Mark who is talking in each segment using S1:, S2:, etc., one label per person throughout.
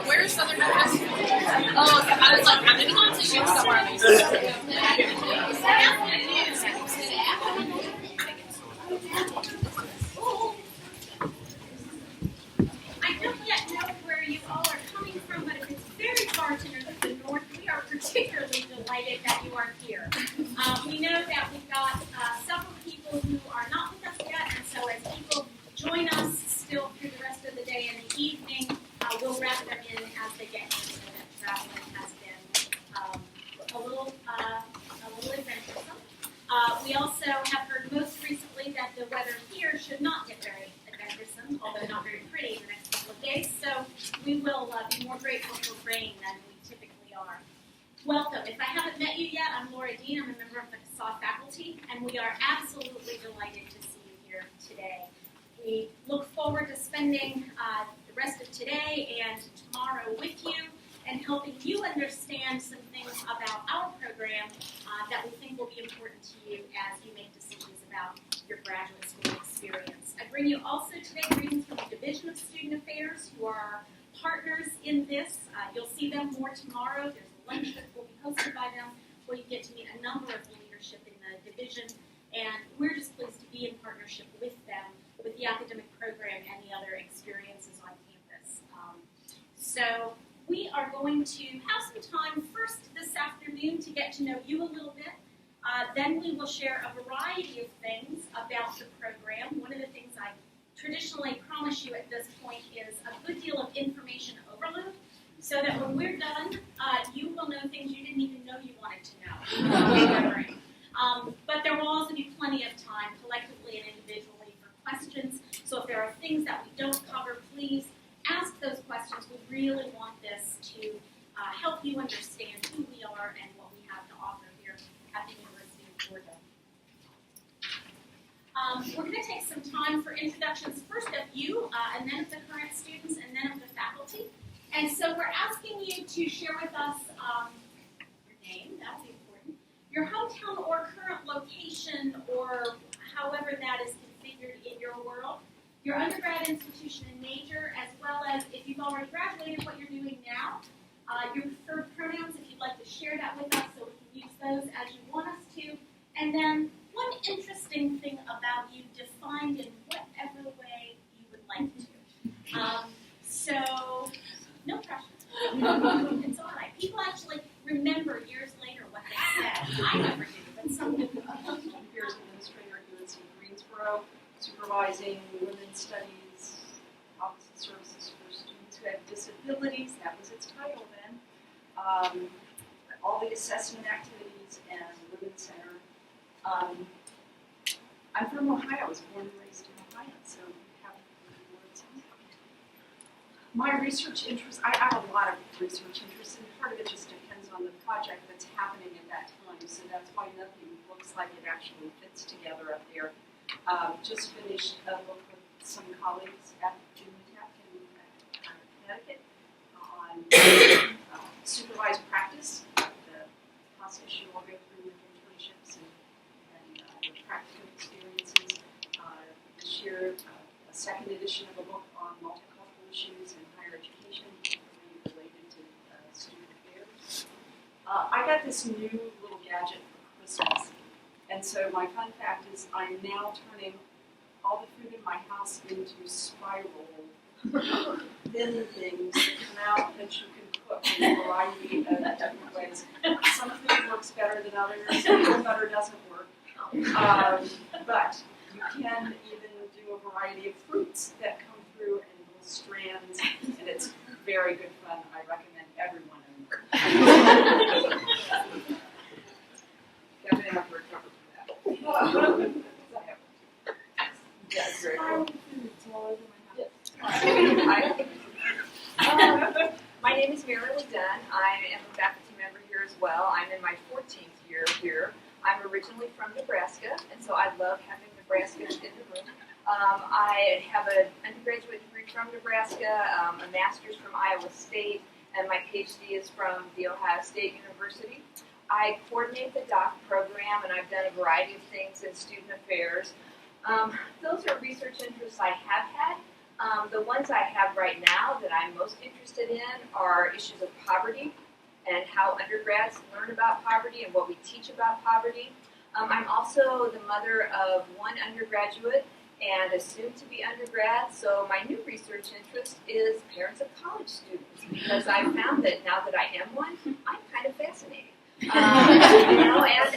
S1: Where's Southern Memphis? Oh, I was like, I'm going to go to shoot somewhere.
S2: I don't yet know where you all are coming from, but if it's very far to the north, we are particularly delighted that you are here. We know that we've got several people who are not with us yet, and so as people join us still through the rest of the day and the evening, we'll wrap them in as they get here. So that traveling has been a little adventuresome. We also have heard most recently that the weather here should not get very adventuresome, although not very pretty the next couple of days, so we will be more grateful for rain than we typically are. Welcome. If I haven't met you yet, I'm Laura Dean. I'm a member of the CSAA faculty, and we are absolutely delighted to see you here today. We look forward to spending the rest of today and tomorrow with you and helping you understand some things about our program that we think will be important to you as you make decisions about your graduate school experience. I bring you also today greetings from the Division of Student Affairs, who are our partners in this. You'll see them more tomorrow. There's a lunch that will be hosted by them where you get to meet a number of leadership in the division, and we're just pleased to be in partnership with them, with the academic program and the other experiences on campus. So we are going to have some time first this afternoon to get to know you a little bit. Then we will share a variety of things about the program. One of the things I traditionally promise you at this point is a good deal of information overload, so that when we're done, you will know things you didn't even know you wanted to know. But there will also be plenty of time, collectively and individually, for questions. So if there are things that we don't cover, please ask those questions. We really want this to help you understand who we are and what we have to offer here at the University of Georgia. We're going to take some time for introductions, first of you, and then of the current students, and then of the faculty. And so we're asking you to share with us your name, that'll be important, your hometown or current location, or however that is configured in your world, your undergrad institution and major, as well as, if you've already graduated, what you're doing now, your preferred pronouns, if you'd like to share that with us so we can use those as you want us to, and then one interesting thing about you defined in whatever way you would like to. So, no pressure. It's all right. People actually remember years later what they said. I never do, but some people.
S3: Affairs Administrator at UNC Greensboro, supervising women's studies, opposite services for students who have disabilities. That was its title then. All the assessment activities and Women's Center. I'm from Ohio. I was born and raised in Ohio, so happy to be words. My research interests, I have a lot of research interests, and part of it just depends on the project that's happening at that time, so that's why nothing looks like it actually fits together up there. Just finished a book with some colleagues at UNTAP in Connecticut on supervised practice, the process you all go through with internships and practical experiences. This year, a second edition of a book on multicultural issues in higher education related to student affairs. I got this new little gadget for Christmas, and so my fun fact is I'm now turning all the food in my house into spiral thin things that come out that you can cook in a variety of different ways. Some food works better than others. Peanut butter doesn't work. But you can even do a variety of fruits that come through in little strands, and it's very good fun. I recommend everyone. Definitely have to recover from that. Yeah, very cool.
S4: My name is Mary Dunn. I am a faculty member here as well. I'm in my 14th year here. I'm originally from Nebraska, and so I love having Nebraskans in the room. I have an undergraduate degree from Nebraska, a master's from Iowa State, and my PhD is from The Ohio State University. I coordinate the doc program, and I've done a variety of things in student affairs. Those are research interests I have had. The ones I have right now that I'm most interested in are issues of poverty and how undergrads learn about poverty and what we teach about poverty. I'm also the mother of one undergraduate and a soon-to-be undergrad, so my new research interest is parents of college students, because I found that now that I am one, I'm kind of fascinating. And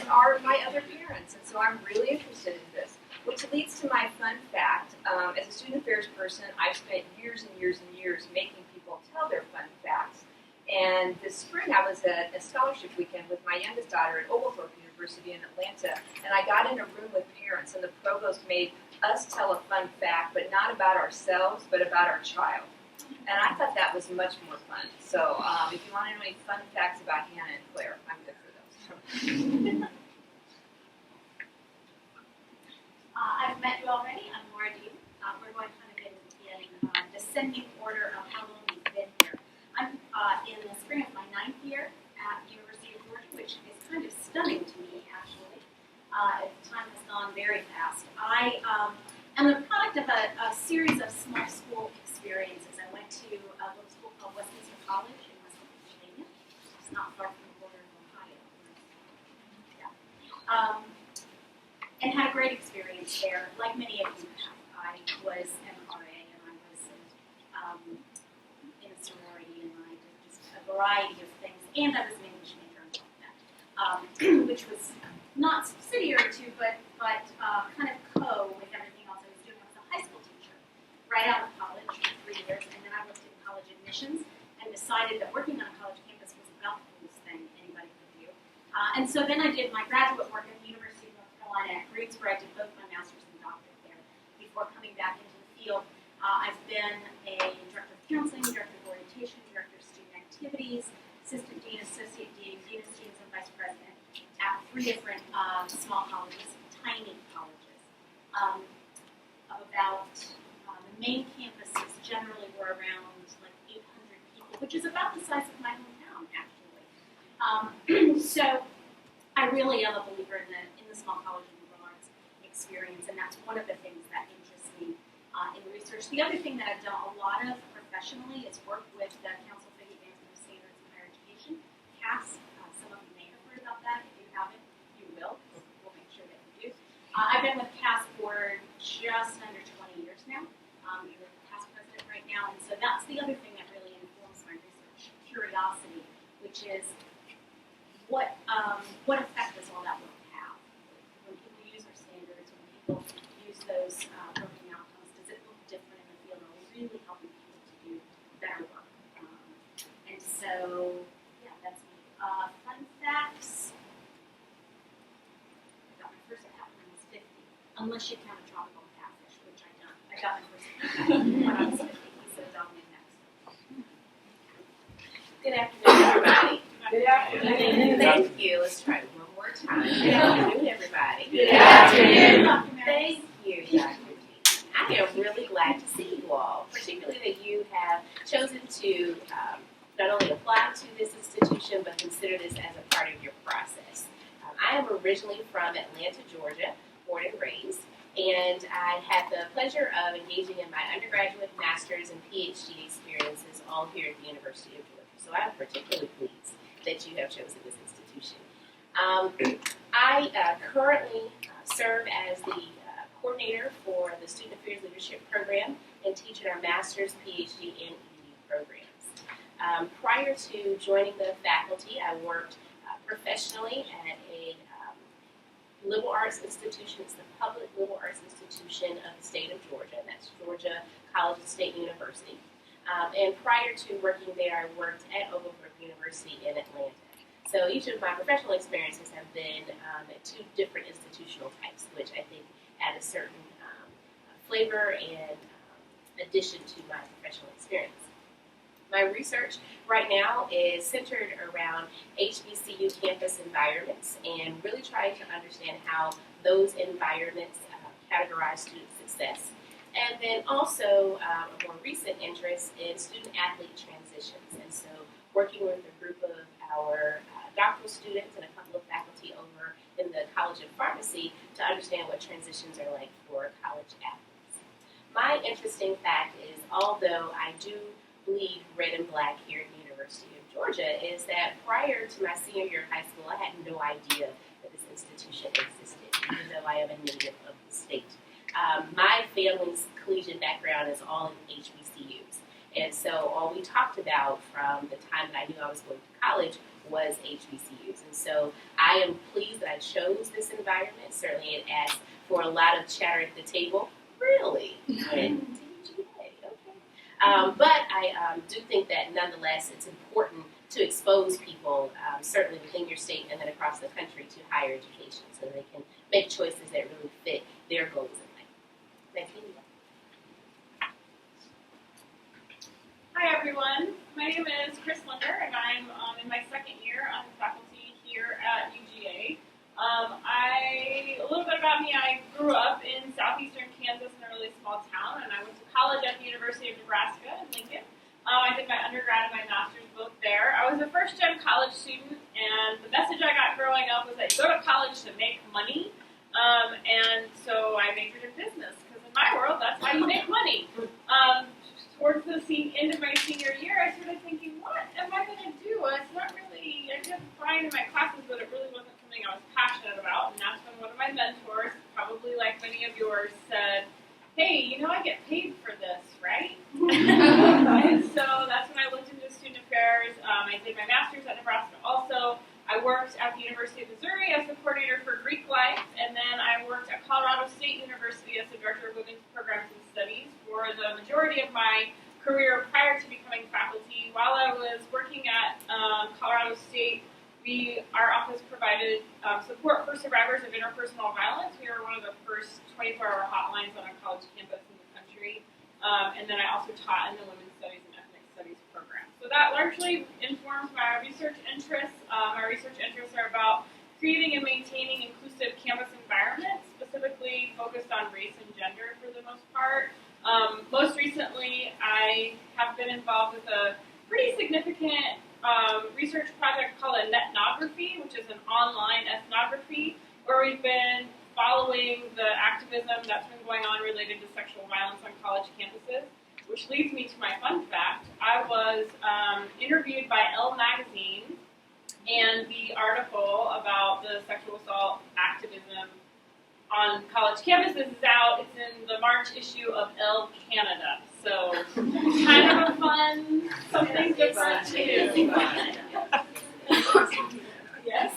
S4: are my other parents, and so I'm really interested in this. Which leads to my fun fact. As a student affairs person, I've spent years and years and years making people tell their fun facts. And this spring I was at a scholarship weekend with my youngest daughter at Oglethorpe University in Atlanta, and I got in a room with parents, and the provost made us tell a fun fact, but not about ourselves, but about our child. And I thought that was much more fun. So if you want to know any fun facts about Hannah and Claire, I'm good for those.
S2: I've met you already. I'm Laura Dean. We're going kind of in descending order of how long we've been here. I'm in the spring of my 9th year at the University of Georgia, which is kind of stunning to me, actually. Time has gone very fast. I am the product of a series of small school experiences. I went to a little school called Westminster College in West Virginia. It's not far from the border of Ohio. Yeah. And had a great experience there, like many of you have. I was an RA, and I was in a sorority, and I did just a variety of things, and I was an English major on top of that, which was not subsidiary to, but kind of with everything else I was doing. I was a high school teacher right out of college for 3 years, and then I looked at college admissions and decided that working on a college campus was about the coolest thing anybody could do. And so then I did my graduate work at the University of North Carolina at Greensboro. I did both my master's and doctorate there before coming back into the field. I've been a director of counseling, director of orientation, director of student activities, assistant dean, associate dean, dean of students, and vice president at 3 different small colleges, tiny colleges. The main campuses generally were around like 800 people, which is about the size of my hometown, actually. So I really am a believer in the small college and liberal arts experience, and that's one of the things that interests me in research. The other thing that I've done a lot of professionally is work with the Council for the Advancement of Standards in Higher Education, CAS. Some of you may have heard about that. If you haven't, you will. We'll make sure that you do. I've been with CAS for just under 20 years now. You're the CAS president right now, and so that's the other thing that really informs my research, curiosity, which is what effect does all that work have? When people use our standards, when people use those working outcomes, does it look different in the field? Are we really helping people to do better work? And so, yeah, that's me. Fun facts. I got my first cat when I was 50, unless you count a tropical catfish, which I don't. I got my first cat when I was 50. He said, "I'll be next."
S5: Good afternoon, everybody.
S3: Good afternoon.
S5: Thank you. Let's try it one more time. Good afternoon, everybody.
S3: Good afternoon.
S5: Thank you, Dr. G. I am really glad to see you all, particularly that you have chosen to not only apply to this institution, but consider this as a part of your process. I am originally from Atlanta, Georgia, born and raised, and I had the pleasure of engaging in my undergraduate, master's, and PhD experiences all here at the University of Georgia. So I'm particularly pleased that you have chosen this institution. I currently serve as the coordinator for the Student Affairs Leadership Program and teach in our master's, PhD, and ED programs. Prior to joining the faculty, I worked professionally at a liberal arts institution. It's the public liberal arts institution of the state of Georgia, and that's Georgia College and State University. And prior to working there, I worked at Oglethorpe University in Atlanta. So each of my professional experiences have been at 2 different institutional types, which I think add a certain flavor and addition to my professional experience. My research right now is centered around HBCU campus environments and really trying to understand how those environments categorize student success. And then also a more recent interest in student-athlete transitions. And so working with a group of our doctoral couple students and a couple of faculty over in the College of Pharmacy to understand what transitions are like for college athletes. My interesting fact is, although I do bleed red and black here at the University of Georgia, is that prior to my senior year of high school, I had no idea that this institution existed, even though I am a native of the state. My family's collegiate background is all in HBCUs. And so all we talked about from the time that I knew I was going to college was HBCUs. And so I am pleased that I chose this environment. Certainly it asks for a lot of chatter at the table. Really? TGA, okay. But I do think that nonetheless it's important to expose people, certainly within your state and then across the country, to higher education so they can make choices that really fit their goals in life. Thank you.
S1: Hi everyone, my name is Chris Linder and I'm in my second year on faculty here at UGA. A little bit about me, I grew up in southeastern Kansas in a really small town, and I went to college at the University of Nebraska in Lincoln. I did my undergrad and my master's both there. I was a first-gen college student, and the message I got growing up was that you go to college to make money, and so I majored in business, because in my world, that's how you make money. Towards the end of my senior year, I started thinking, what am I going to do? It's not really, I did fine in my classes, but it really wasn't something I was passionate about. And that's when one of my mentors, probably like many of yours, said, hey, you know I get paid for this, right? And so that's when I looked into student affairs. I did my master's at Nebraska also. I worked at the University of Missouri as the coordinator for Greek life, and then I worked at Colorado State University as the director of women's programs and studies for the majority of my career prior to becoming faculty. While I was working at Colorado State, our office provided support for survivors of interpersonal violence. We were one of the first 24-hour hotlines on a college campus in the country. And then I also taught in the women's studies and ethnic studies program. So that largely informs my research interests. My research interests are about creating and maintaining inclusive campus environments, specifically focused on race and gender for the most part. Most recently, I have been involved with a pretty significant research project called Ethnography, which is an online ethnography, where we've been following the activism that's been going on related to sexual violence on college campuses, which leads me to my fun fact. I was interviewed by Elle magazine, and the article about the sexual assault activism on college campuses is out. It's in the March issue of Elle Canada. So kind of a fun, something different to do. Yes.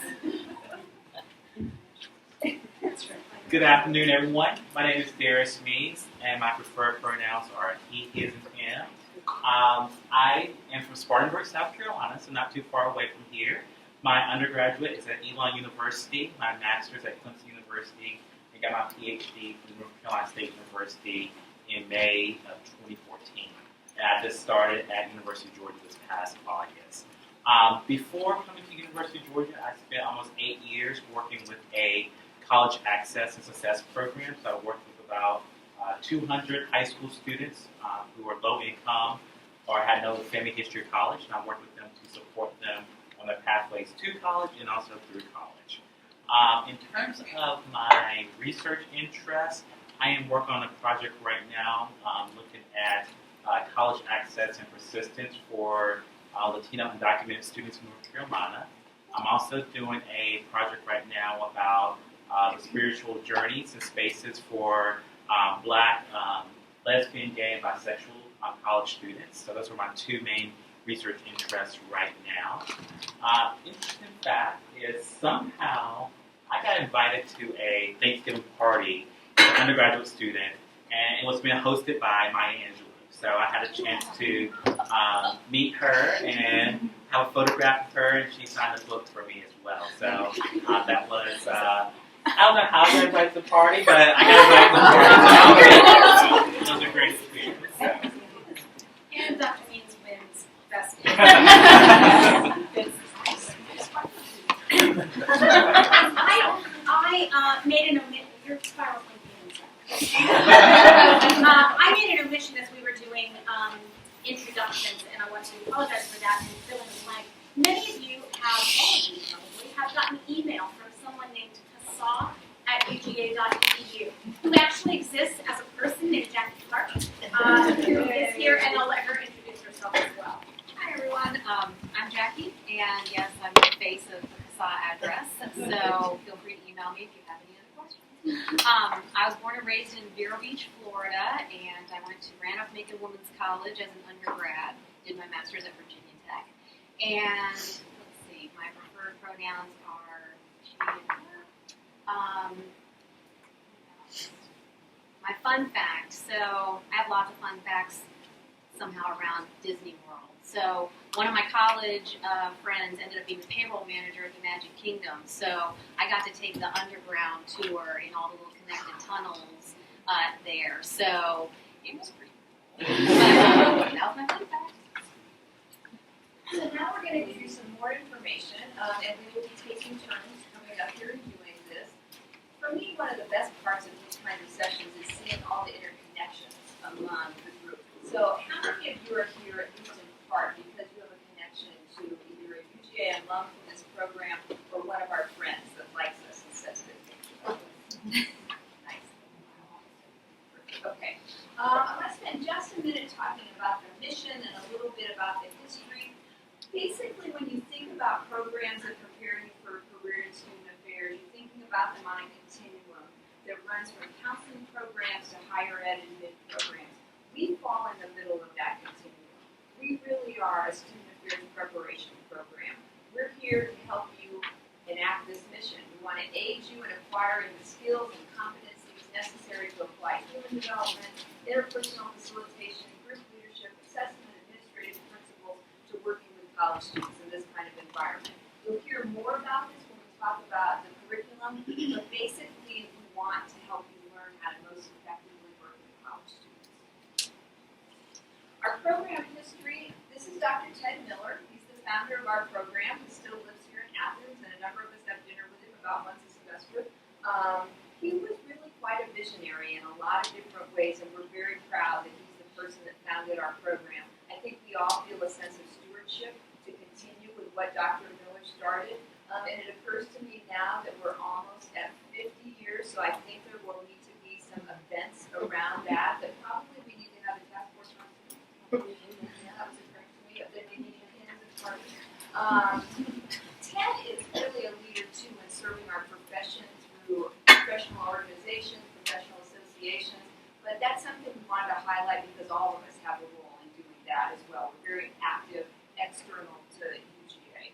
S6: Good afternoon, everyone. My name is Darius Means, and my preferred pronouns are he, his, and him. I am from Spartanburg, South Carolina, so not too far away from here. My undergraduate is at Elon University, my master's at Clemson University, and got my PhD from North Carolina State University in May of 2014. And I just started at University of Georgia this past August. Before coming to University of Georgia, I spent almost 8 years working with a college access and success program. So I worked with about 200 high school students who were low income or had no family history of college, and I worked with them to support them on their pathways to college and also through college. In terms of my research interests, I am working on a project right now looking at college access and persistence for Latino undocumented students in North Carolina. I'm also doing a project right now about the spiritual journeys and spaces for Black, lesbian, gay, and bisexual college students. So those are my two main research interests right now. Interesting fact is somehow I got invited to a Thanksgiving party as an undergraduate student, and it was being hosted by Maya Angelou. So I had a chance to meet her and have a photograph of her, and she signed a book for me as well. So that was, I don't know how I got invited to the party, but I got invited to the party. So it was a great experience. So.
S2: And Dr. Means wins best. I made an omission. Your spiral I made an omission as we were doing introductions, and I want to apologize for that and fill in the blank. Many of you have, all of you probably, uga.edu, who actually exists as a person named Jackie Clark, who is here, and I'll let her introduce herself as well.
S7: Hi everyone, I'm Jackie, and yes, I'm the face of the CSAA address, so feel free to email me if you have any other questions. I was born and raised in Vero Beach, Florida, and I went to Randolph-Macon Women's College as an undergrad, did my master's at Virginia Tech, and let's see, my preferred pronouns are she and her. My fun fact, so I have lots of fun facts somehow around Disney World. So one of my college friends ended up being the payroll manager at the Magic Kingdom. So I got to take the underground tour in all the little connected tunnels there. So it was pretty cool. But that was my fun fact.
S4: So now we're going to give you some more information, and we will be taking turns coming up here and doing this. For me, one of the best parts of these kinds of sessions is seeing all the interconnections among the group. So how many of you are here, at least in part, because you have a connection to either a UGA alum from this program or one of our friends that likes us and says good things about us? Nice. Okay. I'm going to spend just a minute talking about the mission and a little bit about the history. Basically, when you think about programs that prepare you for a career in student affairs, you're thinking about them on a continuum that runs from counseling programs to higher ed and mid programs. We fall in the middle of that continuum. We really are a student affairs preparation program. We're here to help you enact this mission. We want to aid you in acquiring the skills and competencies necessary to apply human development, interpersonal facilitation, group leadership, assessment, administrative principles to working with college students in this kind of environment. You'll hear more about this when we talk about the curriculum, but basically we want to help you learn how to most effectively work with college students. Our program history, this is Dr. Ted Miller. He's the founder of our program. He still lives here in Athens, and a number of us have dinner with him about once a semester. He was really quite a visionary in a lot of different ways, and we're very proud that he's the person that founded our program. I think we all feel a sense of stewardship to continue with what Dr. Miller started, and it occurs to me now that we're almost at 50 years, so I think there will need to be some events around that probably we need to have a task force on. Yeah, that was occurring to me, that they need hands and parties. Ted is really a leader too in serving our profession through professional organizations, professional associations, but that's something we wanted to highlight because all of us have a role in doing that as well. We're very active external to UGA.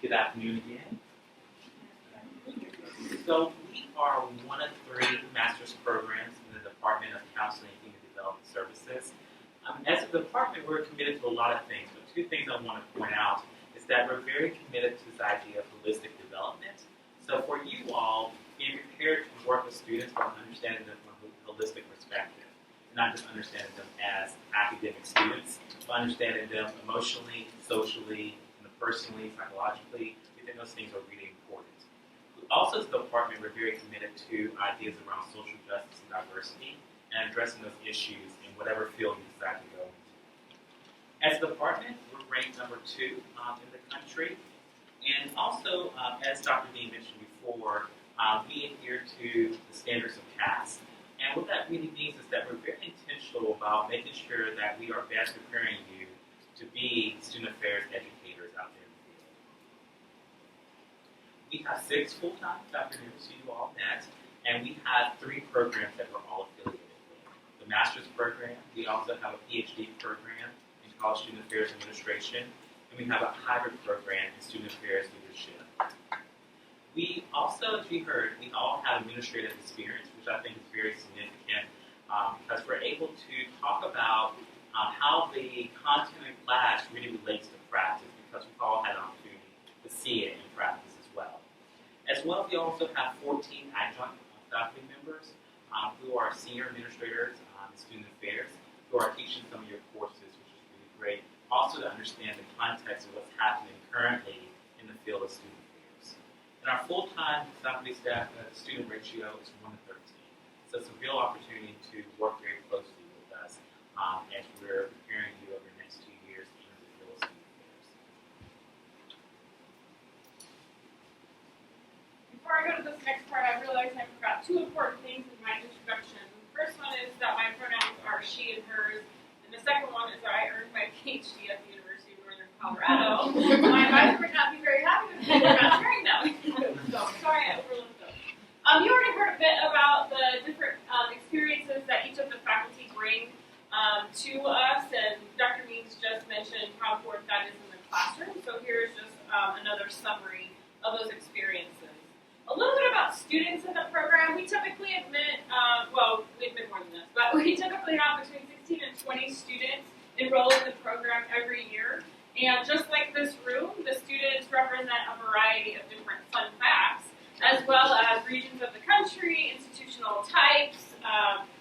S6: Good afternoon again. So we are one of 3 master's programs in the Department of Counseling and Human Development Services. As a department, we're committed to a lot of things, but 2 things I want to point out is that we're very committed to this idea of holistic development. So for you all, being prepared to work with students but understanding them from a holistic perspective, and not just understanding them as academic students, but understanding them emotionally, socially, personally, psychologically. We think those things are really important. Also, as a department, we're very committed to ideas around social justice and diversity and addressing those issues in whatever field you decide to go into. As a department, we're ranked number 2 in the country. And also, as Dr. Dean mentioned before, we adhere to the standards of CAS. And what that really means is that we're very intentional about making sure that we are best preparing you to be student affairs educators out there in the field. We have 6 full-time Dr. News who you all met, and we have 3 programs that we're all affiliated with. The master's program, we also have a PhD program in college student affairs administration, and we have a hybrid program in student affairs leadership. We also, as you heard, we all have administrative experience, which I think is very significant because we're able to talk about how the content in class really relates to practice, because we've all had an opportunity to see it in practice as well. As well, we also have 14 adjunct faculty members who are senior administrators in student affairs, who are teaching some of your courses, which is really great. Also to understand the context of what's happening currently in the field of student affairs. And our full-time faculty staff student ratio is 1:13. So it's a real opportunity to work very closely with us as we're preparing you over the next 2 years in the field of student affairs.
S1: about two important things in my introduction. The first one is that my pronouns are she and hers, and the second one is that I earned my PhD at the University of Northern Colorado. My advisor would not be very happy with me for not sharing them. So sorry I overlooked them. You already heard a bit about the different experiences that each of the faculty bring to us, and Dr. Means just mentioned how important that is in the classroom. So here's just another summary of those experiences. A little bit about students in the program. We typically admit, we admit more than this, but we typically have between 16 and 20 students enroll in the program every year. And just like this room, the students represent a variety of different fun facts, as well as regions of the country, institutional types,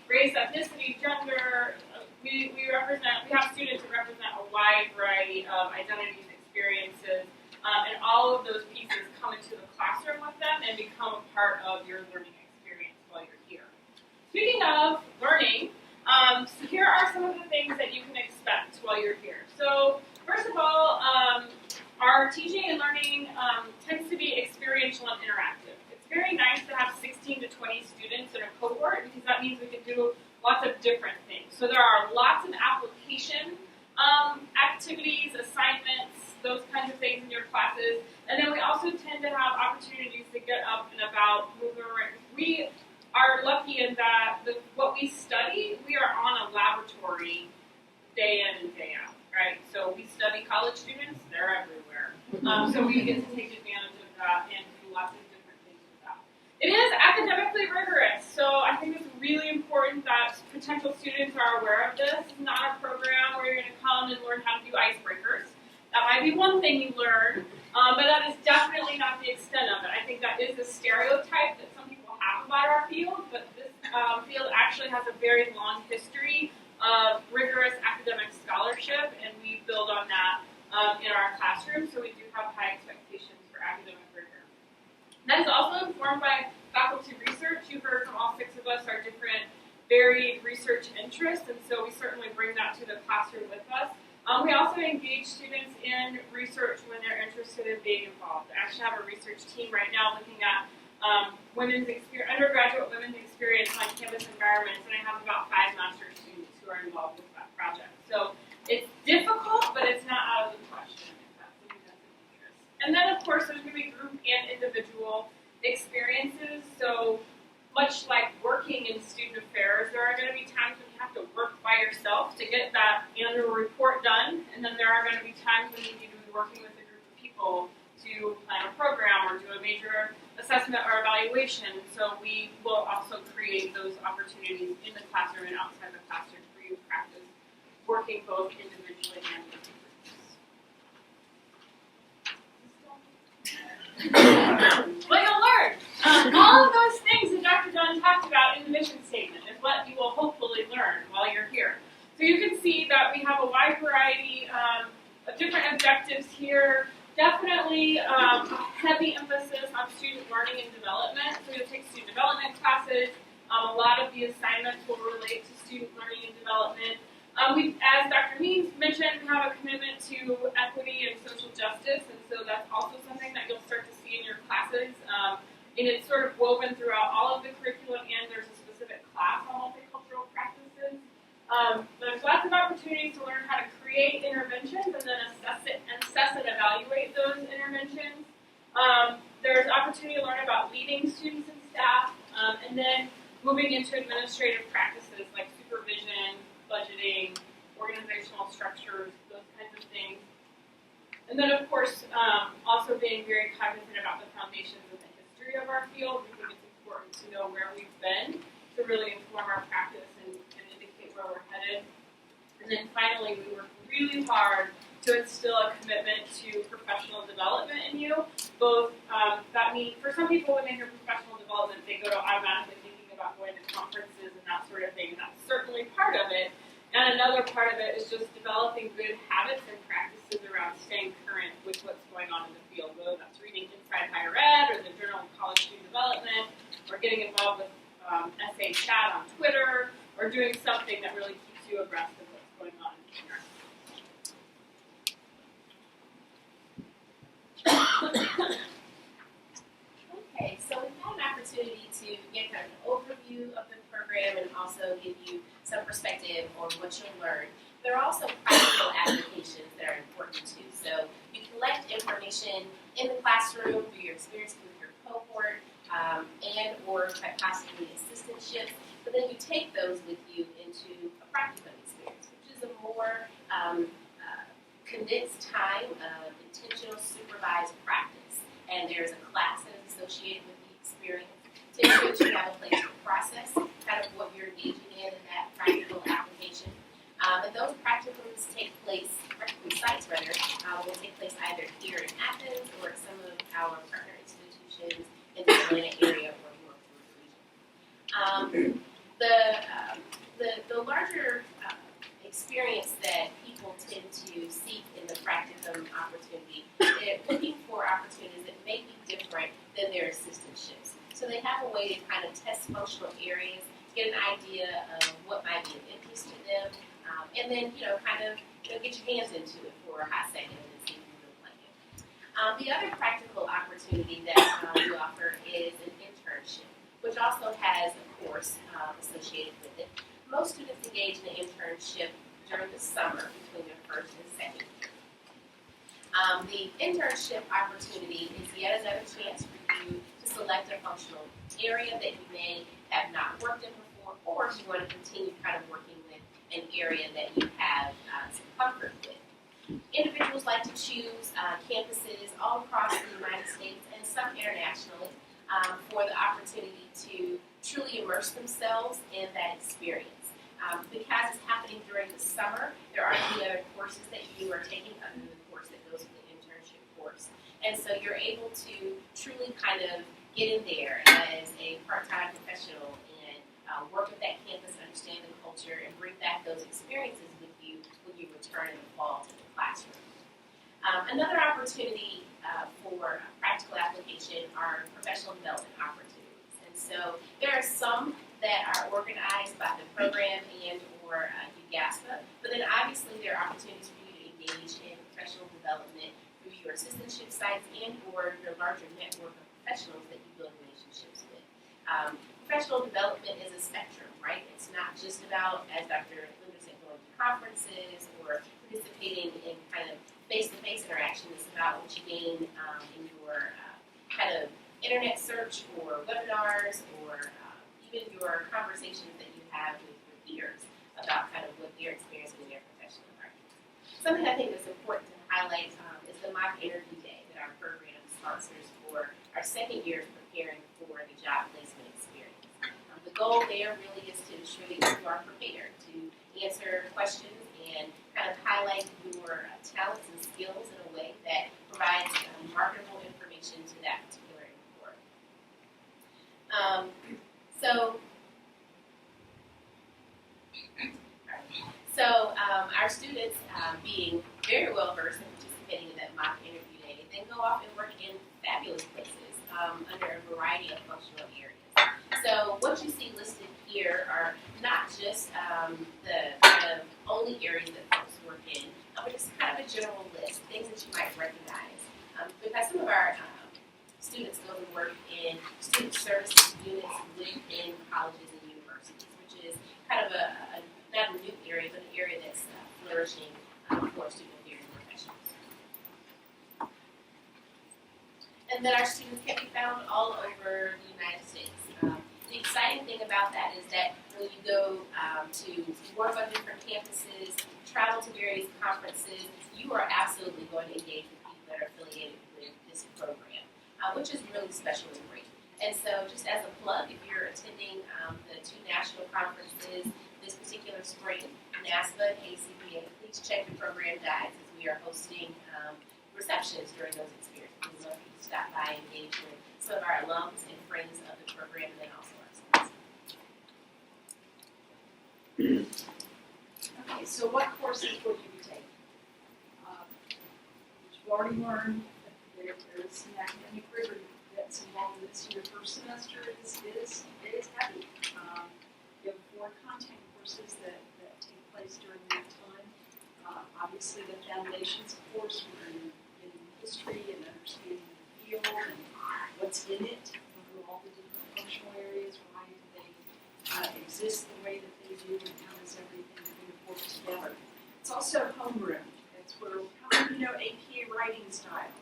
S1: race, ethnicity, gender. We have students who represent a wide variety of identities, experiences, and all of those pieces come into the classroom with them and become a part of your learning experience while you're here. Speaking of learning, here are some of the things that you can expect while you're here. So, first of all, our teaching and learning tends to be experiential and interactive. It's very nice to have 16 to 20 students in a cohort because that means we can do lots of different things. So there are lots of application activities, assignments, those kinds of things in your classes. And then we also tend to have opportunities to get up and about, move around. We are lucky in that what we study, we are on a laboratory day in and day out, right? So we study college students, they're everywhere. So we get to take advantage of that and do lots of different things with that. It is academically rigorous, so I think it's really important that potential students are aware of this. It's not a program where you're going to come and learn how to do icebreakers. That might be one thing you learn, but that is definitely not the extent of it. I think that is a stereotype that some people have about our field, but this field actually has a very long history of rigorous academic scholarship, and we build on that in our classroom, so we do have high expectations for academic rigor. That is also informed by faculty research. You heard from all 6 of us our different varied research interests, and so we certainly bring that to the classroom with us. We also engage students in research when they're interested in being involved. I actually have a research team right now looking at undergraduate women's experience on campus environments, and I have about 5 master's students who are involved with that project. So it's difficult, but it's not out of the question if that's something that's of interest. And then, of course, there's going to be group and individual experiences. So much like working in student affairs, there are going to be times when you have to work by yourself to get that annual report done, and then there are going to be times when you need to be working with a group of people to plan a program or do a major assessment or evaluation. So we will also create those opportunities in the classroom and outside the classroom for you to practice working both individually and with groups. What you'll learn. All of those things that Dr. Dunn talked about in the mission statement is what you will hopefully learn while you're here. So you can see that we have a wide variety of different objectives here. Definitely a heavy emphasis on student learning and development. So you'll take student development classes. A lot of the assignments will relate to student learning and development. As Dr. Means mentioned, we have a commitment to equity and social justice, and so that's also something that you'll start to see in your classes. And it's sort of woven throughout all of the curriculum, and there's a specific class on multicultural practices. There's lots of opportunities to learn how to create interventions and then assess and evaluate those interventions. There's opportunity to learn about leading students and staff, and then moving into administrative practices like supervision, budgeting, organizational structures, those kinds of things. And then, of course, also being very cognizant about the foundations of the history of our field. We think it's important to know where we've been to really inform our practice and indicate where we're headed. And then finally, we work really hard to instill a commitment to professional development in you. Both, that means, for some people when they hear professional development, they go to automatically thinking about going to conferences and that sort of thing. That's certainly part of it. And another part of it is just developing good habits and practices around staying current with what's going on in the field, whether that's reading Inside Higher Ed or the Journal of College Student Development, or getting involved with SA Chat on Twitter, or doing something that really keeps you abreast of what's going on in here.
S5: Okay, so we've had an opportunity to get kind of an overview of the program and also give you some perspective on what you'll learn. There are also practical applications that are important too. So you collect information in the classroom through your experience with your cohort and or possibly assistantships, but then you take those with you into a practicum experience, which is a more condensed time of intentional supervised practice. And there's a class that is associated with the experience to ensure that you have a place to process kind of what you're engaging in that practical application. And those practicums take place, practicum sites rather, will take place either here in Athens or at some of our partner institutions in the Atlanta area or North region. The larger experience that people tend to seek in the practicum opportunity, they're looking for opportunities that may be different than their assistantships. So they have a way to kind of test functional areas, get an idea of what might be of interest to them, and then kind of get your hands into it for a hot second and see if you really like it. The other practical opportunity that we offer is an internship, which also has a course associated with it. Most students engage in an internship during the summer between their first and second year. The internship opportunity is yet another chance for you to select a functional area that you may have not worked in before, or if you want to continue kind of working with an area that you have some comfort with. Individuals like to choose campuses all across the United States and some internationally for the opportunity to truly immerse themselves in that experience. Because it's happening during the summer, there aren't any other courses that you are taking other than the course that goes with the internship course. And so you're able to truly kind of get in there as a part-time professional and work with that campus, understand the culture, and bring back those experiences with you when you return in the fall to the classroom. Another opportunity for practical application are professional development opportunities. And so there are some that are organized by the program and or UGASPA, but then obviously there are opportunities for you to engage in professional development through your assistantship sites and or your larger network of professionals that you build relationships with. Professional development is a spectrum, right? It's not just about, as Dr. Linda said, going to conferences or participating in kind of face-to-face interaction. It's about what you gain in your kind of internet search or webinars or even your conversations that you have with your peers about kind of what they're experiencing in their professional environment. Something I think that's important to highlight is the mock interview day that our program sponsors for our second years preparing for the job placement experience. The goal there really is to ensure that you are prepared to answer questions and kind of highlight your talents and skills in a way that provides marketable information to that particular employer. Our students, being very well versed in participating in that mock interview day, then go off and work in fabulous places under a variety of functional areas. So what you see listed here are not just the kind of only areas that folks work in, but just kind of a general list, things that you might recognize. Because some of our students go and work in student services units within colleges and universities, which is kind of not a new area, but an area that's flourishing for student affairs professionals. And then our students can be found all over the United States. The exciting thing about that is that when you go to work on different campuses, travel to various conferences, you are absolutely going to engage with people that are affiliated with this program, which is really special and great. And so just as a plug, if you're attending the two national conferences this particular spring, NASPA and ACPA, please check the program guides as we are hosting receptions during those experiences. We'd love for you to stop by and engage with some of our alums and friends of the program and then also our students.
S3: Okay, so what courses will you be taking? You've already learned that there's an academic rigor that's involved in this. Your first semester is heavy. You have 4 content courses that take place during that time. Obviously, the foundations course in history and understanding the field and what's in it, through all the different functional areas, why do they exist the way that they do, and how does everything work together. It's also homeroom. It's where, how do you know APA writing style?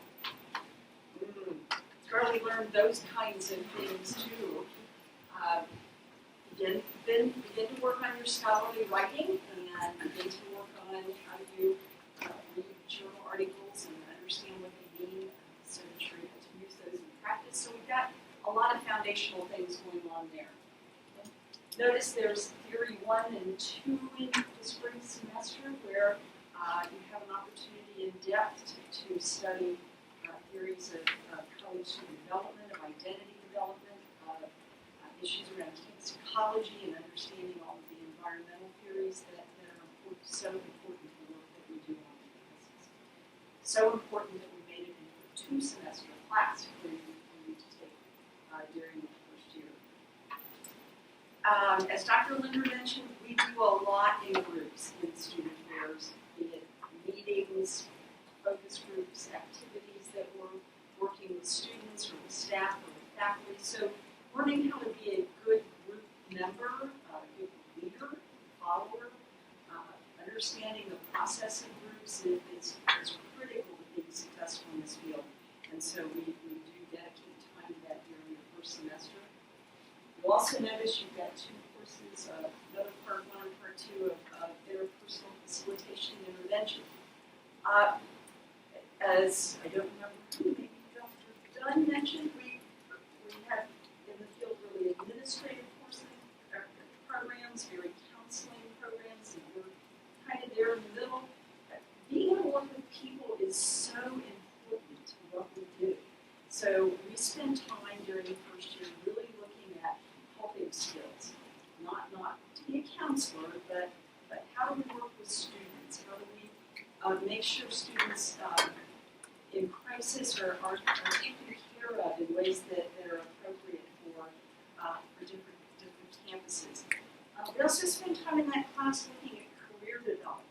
S3: Where we learn those kinds of things too. Begin to work on your scholarly writing and begin to work on how you read journal articles and understand what they mean so that you're able to use those in practice. So we've got a lot of foundational things going on there. Notice there's Theory 1 and 2 in the spring semester where you have an opportunity in depth to study theories of college student development, of identity development, of issues around campus ecology and understanding all of the environmental theories that are important, so important to the work that we do on campuses. So important that we made it into a 2-semester class for you to take during the first year. As Dr. Linder mentioned, we do a lot in groups in student affairs, be it meetings, focus groups, activities that we're working with students or with staff or with faculty. So learning how to be a good group member, a good leader, follower, understanding the process of groups is critical to being successful in this field. And so we do dedicate time to that during the first semester. You'll also notice you've got 2 courses, another part 1 and part 2 of interpersonal facilitation and intervention. As I don't remember who, maybe Dr. Dunn mentioned, we have in the field really administrative courses, programs, very counseling programs, and we're kind of there in the middle. Being able to work with people is so important to what we do. So we spend time during the first year really looking at helping skills, not to be a counselor, but how do we work with students? How do we make sure students in crisis are taken care of in ways that are appropriate for different campuses. We also spend time in that class looking at career development.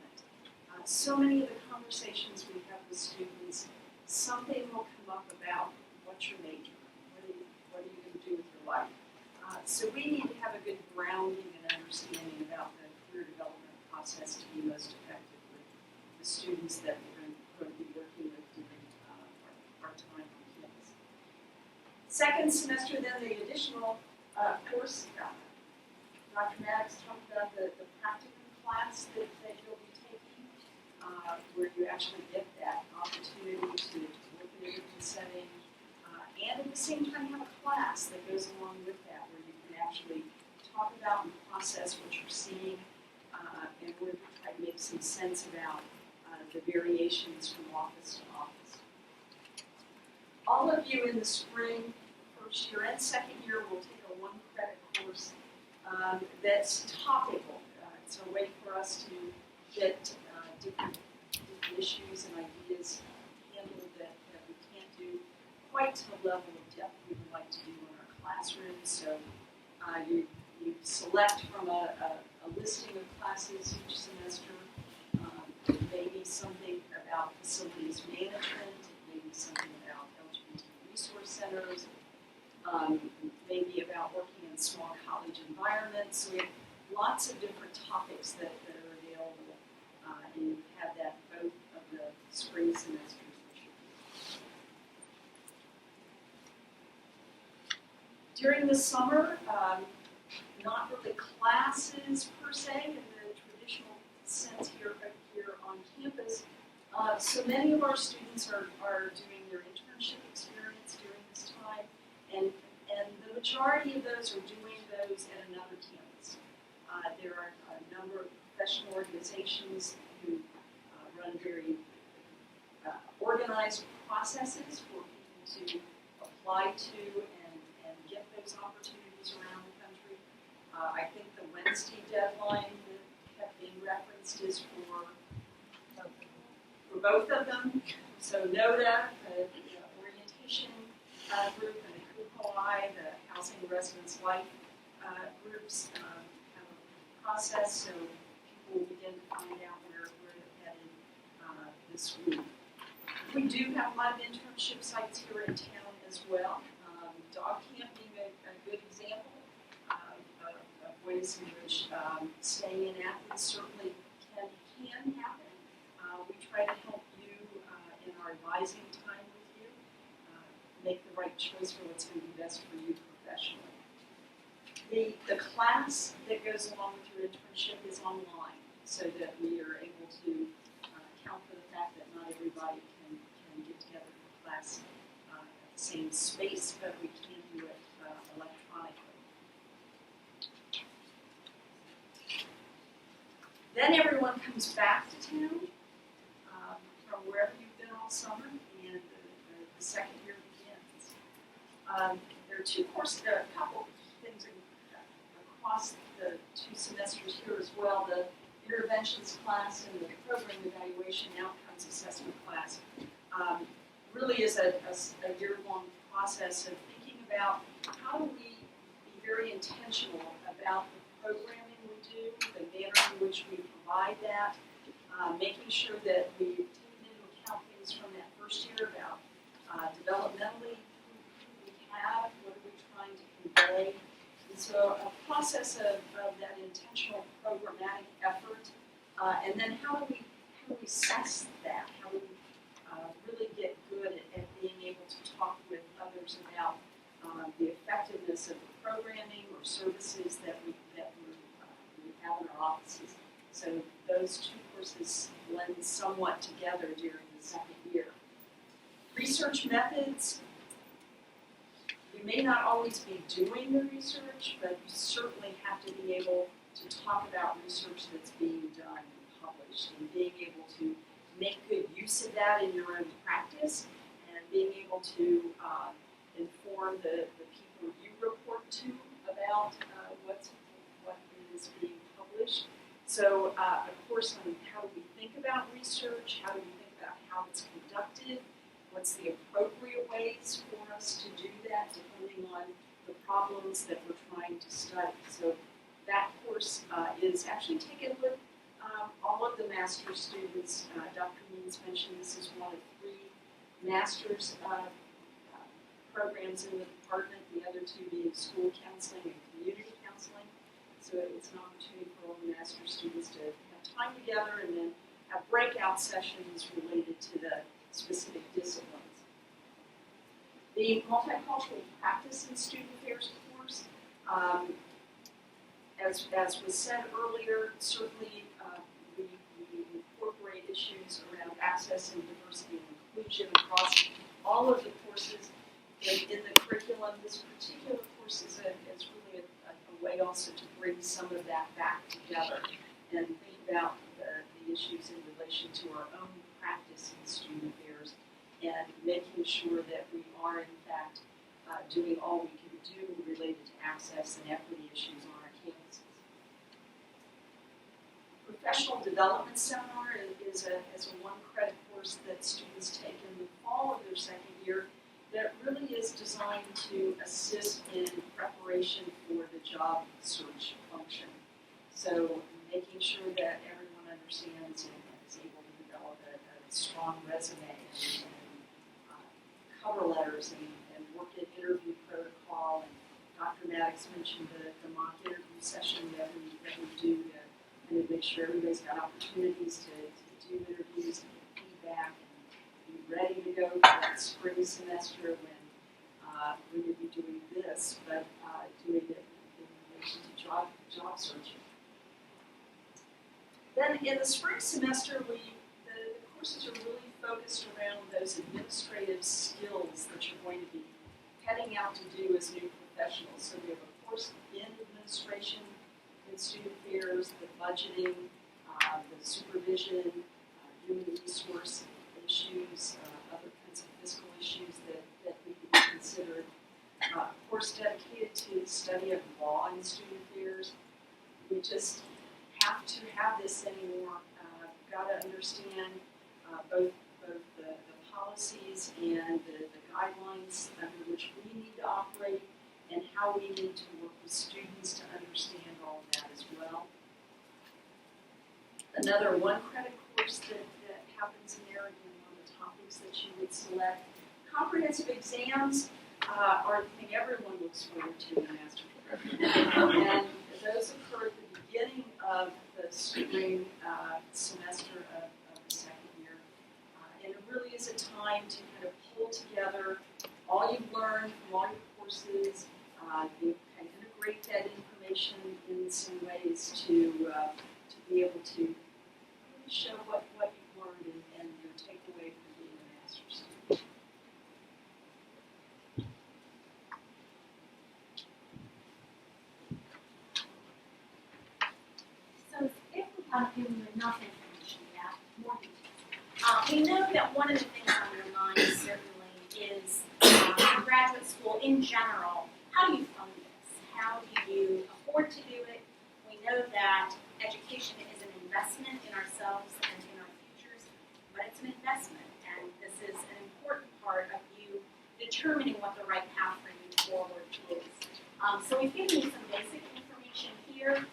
S3: So many of the conversations we have with students, something will come up about what's your major, what are you going to do with your life. So we need to have a good grounding and understanding about the career development process to be most effective with the students that we're going to be working with during our time on campus. Second semester, then the additional course, Dr. Maddox talked about the practicum class that you'll be taking, where you actually get that opportunity to work in a different setting, and at the same time have a class that goes along with that, where you can actually talk about and process what you're seeing, and really try to make some sense about the variations from office to office. All of you in the spring, first year and second year, will take a 1-credit course that's topical. It's a way for us to get different issues and ideas handled that we can't do quite to the level of depth we would like to do in our classrooms. So you select from a listing of classes each semester. Maybe something about facilities management, maybe something about LGBT resource centers, maybe about working in small college environments. So we have lots of different topics that are available, and you have that both of the spring semesters this year. During the summer, not really classes per se in the traditional sense here on campus. So many of our students are doing their internship experience during this time, and the majority of those are doing those at another campus. There are a number of professional organizations who run very organized processes for people to apply to and get those opportunities around the country. I think the Wednesday deadline that kept being referenced is for both of them. So NODA, the orientation group, and the COOPOI, the Housing and Residence Life groups, have a process so people will begin to find out where they're headed this week. We do have a lot of internship sites here in town as well. Dog Camp being a good example. ways in which staying in Athens certainly can happen. We try to help you in our advising time with you make the right choice for what's going to be best for you professionally. The class that goes along with your internship is online, so that we are able to account for the fact that not everybody can get together for class at the same space, but we can do it electronically. Then everyone comes back to town from wherever you've been all summer, and the second year begins. There are two courses, a couple things across the 2 semesters here as well. The interventions class and the program evaluation outcomes assessment class really is a year-long process of thinking about how do we be very intentional about the programming we do, the manner in which we provide that, making sure that we take into account things from that first year about developmentally who we have, what are we trying to convey. And so a process of that intentional programmatic effort, and then how do we assess that? How do we really get good at being able to talk with others about the effectiveness of the programming or services that we have in our offices. So those 2 courses blend somewhat together during the second year. Research methods. You may not always be doing the research, but you certainly have to be able to talk about research that's being done and published, and being able to make good use of that in your own practice, and being able to inform the people you report to about what is being published. So a course on how do we think about research, how do we think about how it's conducted, what's the appropriate ways for us to do that depending on the problems that we're trying to study. So that course is actually taken with all of the master's students. Dr. Means mentioned this is one of 3 master's programs in the department, the other 2 being school counseling and community counseling. So it's an opportunity for all the master's students to have time together and then have breakout sessions related to the specific disciplines. The multicultural practice in student affairs course, as was said earlier, certainly we incorporate issues around access and diversity and inclusion across all of the courses in the curriculum. This particular course is really a way also to bring some of that back together and think about the issues in relation to our own practice in student affairs, and making sure that we are in fact doing all we can do related to access and equity issues on our campuses. Professional development seminar is a 1-credit course that students take in the fall of their second year that really is designed to assist in preparation for the job search function. So making sure that everyone understands and is able to develop a strong resume and cover letters and work at interview protocol. And Dr. Maddox mentioned the mock interview session that we do to kind of make sure everybody's got opportunities to do interviews and get feedback and be ready to go for that spring semester when you'll be doing this, but doing it in relation to job searching. Then in the spring semester, the courses are really focused around those administrative skills that you're going to be heading out to do as new professionals. So we have a course in administration, in student affairs, the budgeting, the supervision, human resource issues, other kinds of fiscal issues that need to be considered. A course dedicated to the study of law in student affairs. We just have to have this anymore. Got to understand both the policies and the guidelines under which we need to operate, and how we need to work with students to understand all of that as well. Another 1-credit course that happens in there, again, on the topics that you would select. Comprehensive exams are the thing everyone looks forward to in the master's program. And those occur at the beginning of the spring semester of the second year. And it really is a time to kind of pull together all you've learned from all your courses, you kind of integrate that information in some ways to be able to really show what you've learned and your takeaway from being a master's student.
S2: So if we haven't given you enough information yet, more details. We know that one of the things on your mind certainly is for graduate school in general, how do you fund this? How do you afford to do it? We know that education is an investment in ourselves and in our futures, but it's an investment, and this is an important part of you determining what the right path for you forward is. So we've given you some basic information here.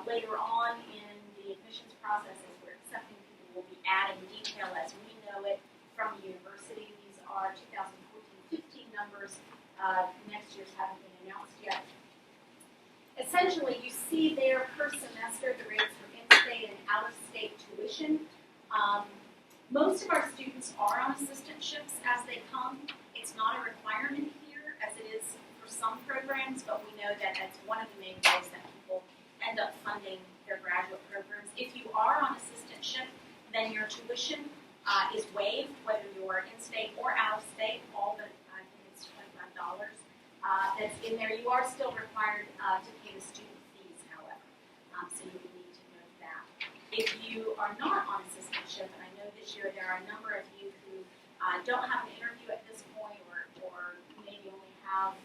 S2: Later on in the admissions process, as we're accepting people, we'll be adding detail as we know it from the university. These are 2014-15 numbers. Next year's haven't been announced yet. Essentially, you see there per semester the rates for in-state and out-of-state tuition. Most of our students are on assistantships as they come. It's not a requirement here, as it is for some programs, but we know that that's one of the main ways that people end up funding their graduate programs. If you are on assistantship, then your tuition is waived, whether you're in-state or out-of-state, all but I think it's $25 that's in there. You are still required to pay the student fees, however, so you would need to note that. If you are not on assistantship, and I know this year there are a number of you who don't have an interview at this point, or maybe only have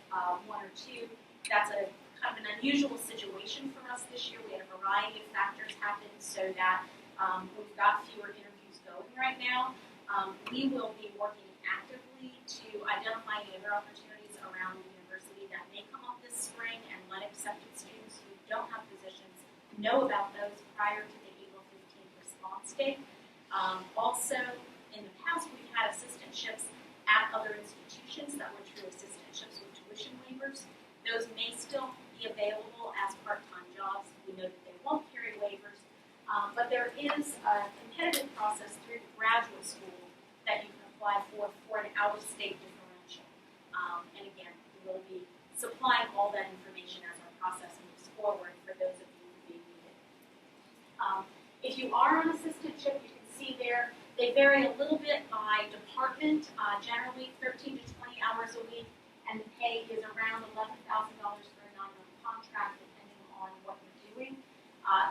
S2: one or two, that's a kind of an unusual situation for us this year. We had a variety of factors happen so that we've got fewer interviews going right now. We will be working actively to identify any other opportunities around the university that may come up this spring and let accepted students who don't have positions know about those prior to the April 15th response date. Also, in the past, we've had assistantships at other institutions that were true assistantships with tuition waivers. Those may still be available as part-time jobs. We know that they won't carry waivers, but there is a competitive process through graduate school that you can apply for an out-of-state differential. And again, we will be supplying all that information as our process moves forward for those of you who may need it. If you are on assistantship, you can see there, they vary a little bit by department, generally 13 to 20 hours a week, and the pay is around $11,000 for a 9-month contract, depending on what you're doing.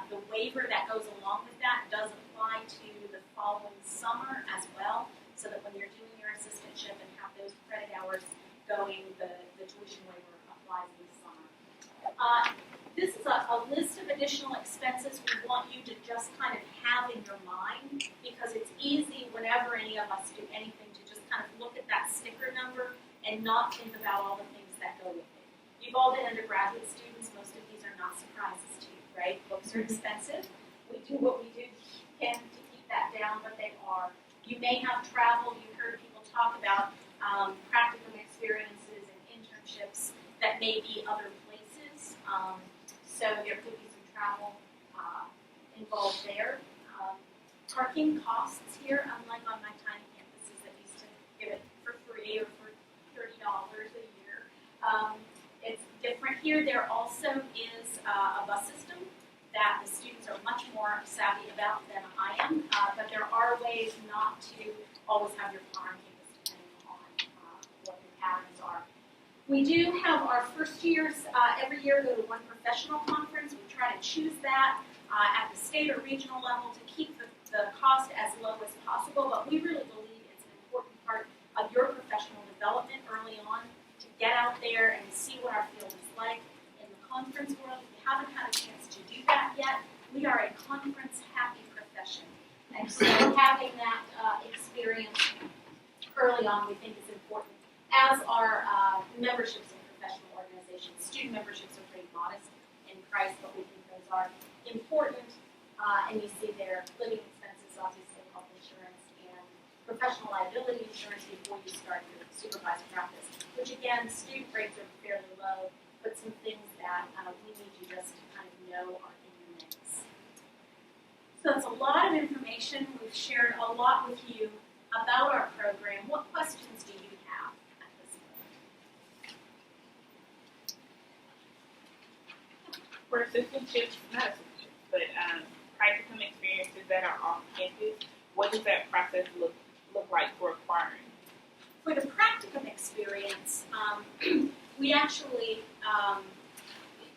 S2: The waiver that goes along with that does apply to the following summer as well, so that when you're doing your assistantship and have those credit hours going, the tuition waiver applies in the summer. This is a list of additional expenses we want you to just kind of have in your mind, because it's easy whenever any of us do anything to just kind of look at that sticker number and not think about all the things that go with it. You've all been undergraduate students. Most of these are not surprises to you, right? Books are expensive. We do what we do can to keep that down, but they are. You may have travel. You heard people talk about practicum experiences and internships that may be other places. So there could be some travel involved there. Parking costs here, unlike on my tiny campuses that used to give it for free or for $30 a year. It's different here. There also is a bus system that the students are much more savvy about than I am, but there are ways not to always have your car on campus depending on what your patterns are. We do have our first years every year go to one professional conference. We try to choose that at the state or regional level to keep the cost as low as possible, but we really believe it's an important part of your professional development early on to get out there and see what our field is like in the conference world. If you haven't had a chance to do that yet, we are a conference-happy profession. And so having that experience early on we think is important, as are memberships in professional organizations. Student memberships are pretty modest in price, but we think those are important. And you see there living expenses, obviously health insurance, and professional liability insurance before you start your supervised practice, which again, student rates are fairly low, but some things that we need you just to kind of know are in your mix. So that's a lot of information. We've shared a lot with you about our program. What questions do you have at this point?
S8: For assistantships, not assistantships, but practicum experiences that are off campus, what does that process look like for acquiring?
S2: For the practicum experience, we actually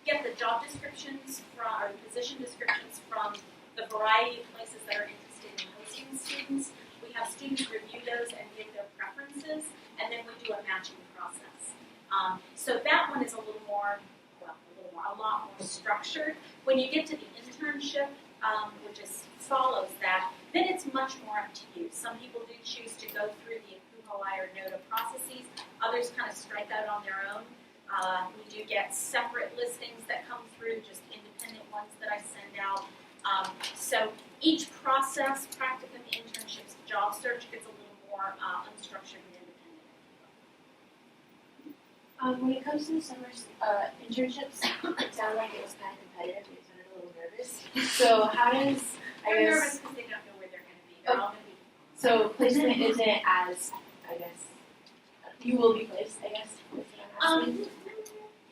S2: get the job descriptions or the position descriptions from the variety of places that are interested in hosting students. We have students review those and give their preferences, and then we do a matching process. So that one is a lot more structured. When you get to the internship, which follows that, then it's much more up to you. Some people do choose to go through the APUHOI or NOTA processes. Others kind of strike out on their own. We do get separate listings that come through, just independent ones that I send out. So each process, practicum, internships, job search, gets a little more unstructured and independent.
S9: When it comes to the summer internships, it sounded like it was kind of competitive. We sounded a little nervous. So how does,
S2: They're nervous because they don't know where they're going to be. They're all going to be.
S9: so placement isn't as, I guess, you will be placed, I guess, is what I'm asking.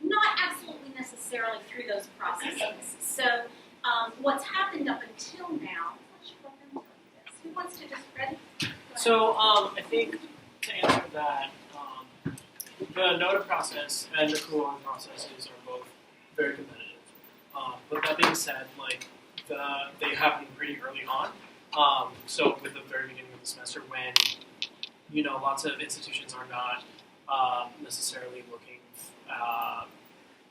S2: Not absolutely necessarily through those processes. So what's happened up until now, I should let them tell you this. Who wants to just ready?
S10: So I think to answer that, the NOTA process and the COOL processes are both very competitive. But that being said, they happen pretty early on. So with the very beginning of the semester, when lots of institutions are not necessarily looking,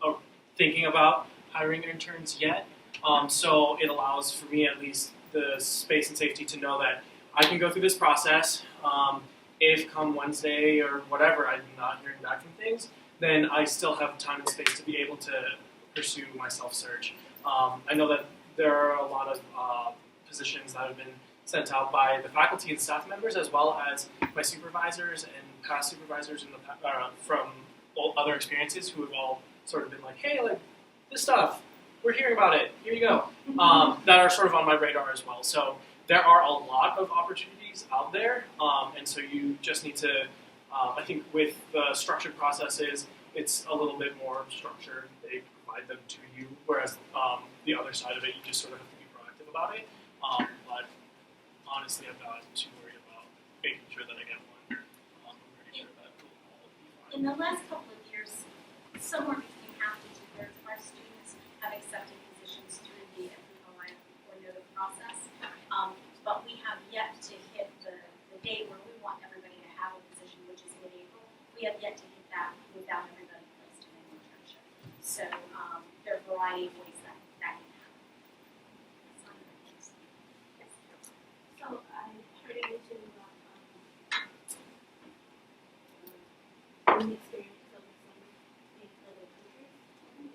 S10: or thinking about hiring interns yet. So it allows, for me at least, the space and safety to know that I can go through this process. If come Wednesday or whatever I'm not hearing back from things, then I still have time and space to be able to pursue my self-search. I know that there are a lot of positions that have been sent out by the faculty and staff members, as well as my supervisors and past supervisors from other experiences who have all sort of been like, hey, this stuff, we're hearing about it, here you go, that are sort of on my radar as well. So there are a lot of opportunities out there, and so you just need to, I think with the structured processes, it's a little bit more structured. They provide them to you, whereas the other side of it, you just sort of have to be proactive about it. But honestly, I'm not too worried about making sure that I get one. I'm pretty sure that will all be fine.
S2: In the last couple of years, somewhere between half to 2/3 of our students have accepted positions through the APUHOI or NOTA process. But we have yet to hit the date where we want everybody to have a position, which is mid-April. We have yet to hit that without everybody placed in an internship. So there are a variety of ways that can happen. Yes.
S11: So I heard you mention about the experience of some in other countries.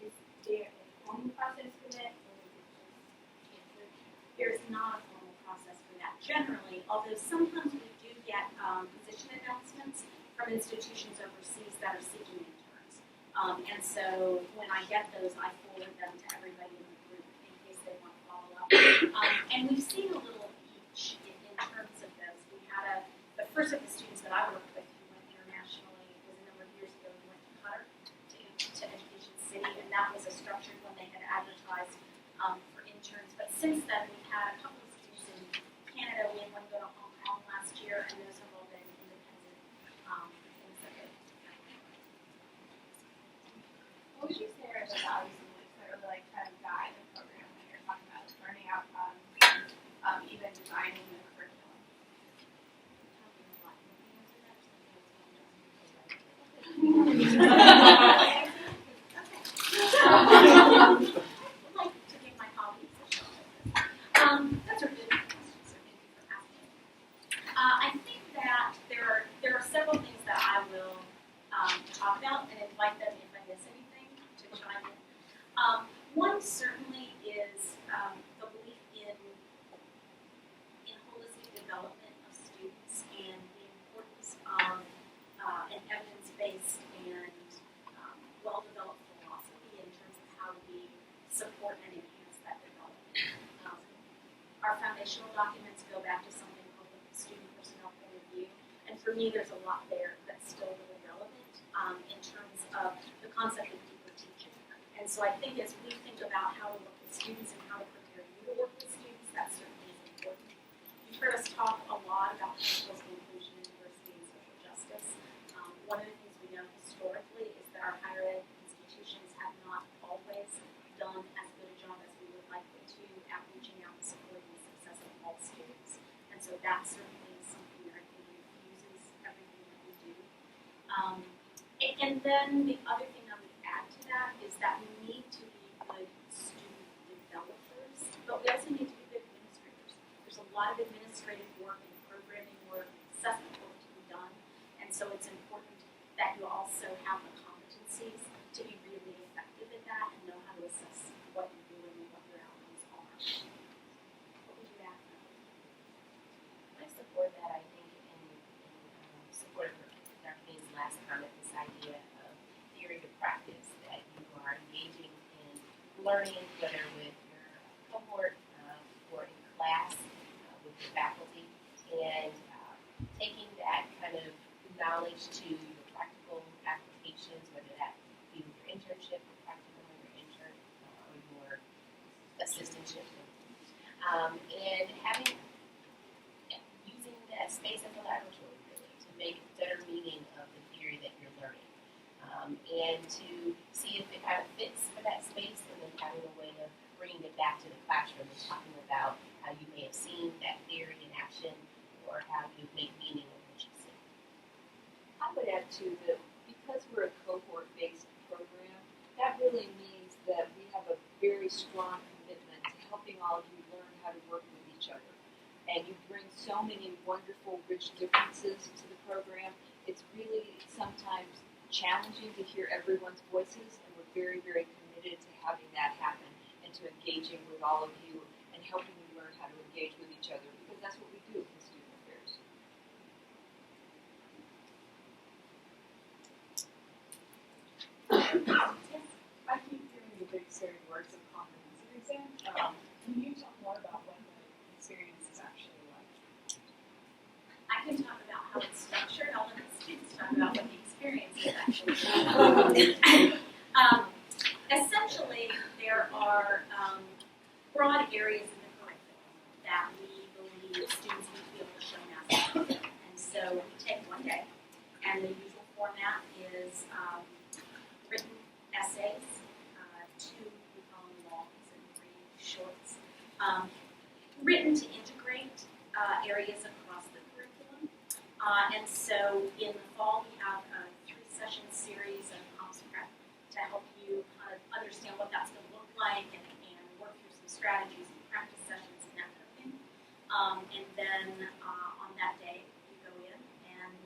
S11: Is there a formal process for that, or is it just transfer?
S2: There's not a formal process for that generally, although sometimes we do get position announcements from institutions overseas that are seeking interns. And so when I get those, I forward them to everybody in the group in case they want to follow up. And we've seen a little of each in terms of those. We had the first of the students that I worked with who went internationally was a number of years ago. He went to Qatar, to Education City, and that was a structured one they had advertised for interns. But since then, we've had a couple of students in Canada. We had one go to Hong Kong last year, and those have all been independent things that they've
S11: What would you say are the values in which that really try to guide the program when you're talking about learning outcomes, even designing the curriculum?
S2: I'd like to give my colleagues a shot. That's Our foundational documents go back to something called the student personnel point of view. And for me, there's a lot there that's still really relevant in terms of the concept of deeper teaching. And so I think as we think about how to work with students and how to prepare you to work with students, that certainly is important. You've heard us talk a lot about social inclusion, diversity, and social justice. One of the things we know historically is that our higher ed institutions have not always done as good a job as we would like them to at reaching out and supporting the success of all students. And so that certainly is something that I think infuses everything that we do. And then the other thing I would add to that is that we need to be good student developers, but we also need to be good administrators. There's a lot of administrative work and programming work and assessment work to be done, and so it's important that you also have the competencies to be really effective at that and know how to assess what you're doing and what your outcomes are. What would you add?
S5: I support that. I think in support of Dr. King's last comment, this idea of theory to practice, that you are engaging in learning, whether with your cohort or in class with your faculty, and taking that kind of knowledge to your practical applications, whether that be with your internship, your practicum, or your intern, or your assistantship, and using that space as a laboratory really to make better meaning of the theory that you're learning, and to see if it kind of fits for that space, and then having a way of bringing it back to the classroom and talking about how you may have seen that theory in action or how you make meaning of what you've seen.
S4: I would add too that because we're a cohort-based program, that really means that we have a very strong commitment to helping all of you learn how to work with each other. And you bring so many wonderful, rich differences to the program. It's really sometimes challenging to hear everyone's voices, and we're very, very committed to having that happen and to engaging with all of you and helping you learn how to engage with each other, because that's what we do in student affairs.
S3: I keep hearing the big scary words of comprehensive exam. Can you talk more about what the experience is actually like?
S2: I can talk about how it's structured. I'll let the students talk about what the experience is actually like. Essentially, there are broad areas in the curriculum that we believe students need to be able to show mastery. And so we take one day, and the usual format is written essays, 2 we call them longs and 3 shorts, written to integrate areas across the curriculum. And so in the fall, we have a 3-session series of comps prep to help you kind of understand what that's going to look like and work through some strategies and practice sessions and that kind of thing. And then on that day, you go in and